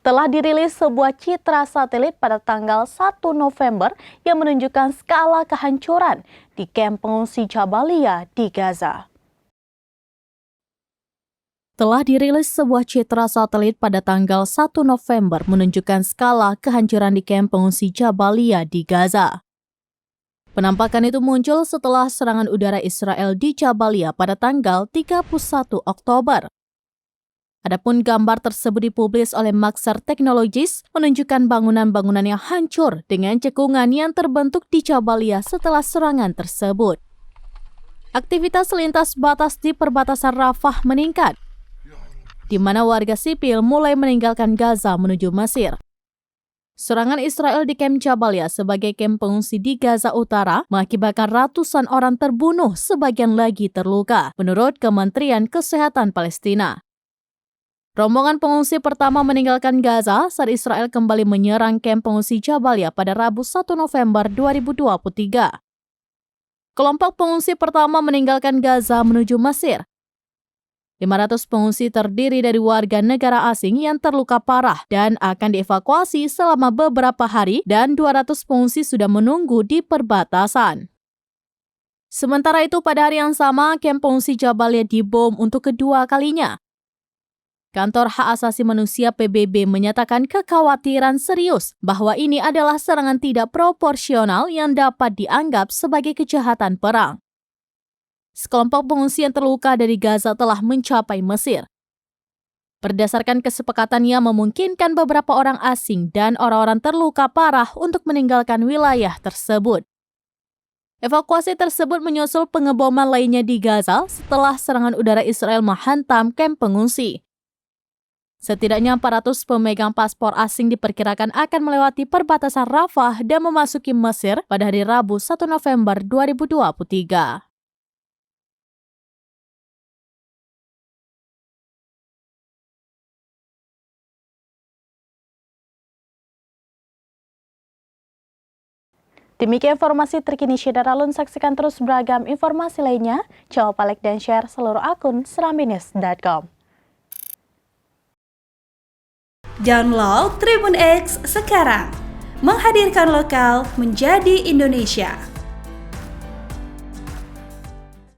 Telah dirilis sebuah citra satelit pada tanggal 1 November yang menunjukkan skala kehancuran di kamp pengungsi Jabalia di Gaza. Telah dirilis sebuah citra satelit pada tanggal 1 November menunjukkan skala kehancuran di kamp pengungsi Jabalia di Gaza. Penampakan itu muncul setelah serangan udara Israel di Jabalia pada tanggal 31 Oktober. Adapun gambar tersebut dipublis oleh Maxar Technologies menunjukkan bangunan-bangunan yang hancur dengan cekungan yang terbentuk di Jabalia setelah serangan tersebut. Aktivitas lintas batas di perbatasan Rafah meningkat, di mana warga sipil mulai meninggalkan Gaza menuju Mesir. Serangan Israel di kamp Jabalia sebagai kamp pengungsi di Gaza Utara mengakibatkan ratusan orang terbunuh, sebagian lagi terluka, menurut Kementerian Kesehatan Palestina. Rombongan pengungsi pertama meninggalkan Gaza saat Israel kembali menyerang kamp pengungsi Jabalia pada Rabu 1 November 2023. Kelompok pengungsi pertama meninggalkan Gaza menuju Mesir. 500 pengungsi terdiri dari warga negara asing yang terluka parah dan akan dievakuasi selama beberapa hari, dan 200 pengungsi sudah menunggu di perbatasan. Sementara itu, pada hari yang sama, kamp pengungsi Jabalia dibom untuk kedua kalinya. Kantor Hak Asasi Manusia PBB menyatakan kekhawatiran serius bahwa ini adalah serangan tidak proporsional yang dapat dianggap sebagai kejahatan perang. Sekelompok pengungsi yang terluka dari Gaza telah mencapai Mesir. Berdasarkan kesepakatannya memungkinkan beberapa orang asing dan orang-orang terluka parah untuk meninggalkan wilayah tersebut. Evakuasi tersebut menyusul pengeboman lainnya di Gaza setelah serangan udara Israel menghantam kamp pengungsi. Setidaknya 400 pemegang paspor asing diperkirakan akan melewati perbatasan Rafah dan memasuki Mesir pada hari Rabu 1 November 2023. Demikian informasi terkini Syedara Alun. Saksikan terus beragam informasi lainnya. Jangan lupa like dan share seluruh akun serambinews.com. Download Tribun X sekarang, menghadirkan lokal menjadi Indonesia.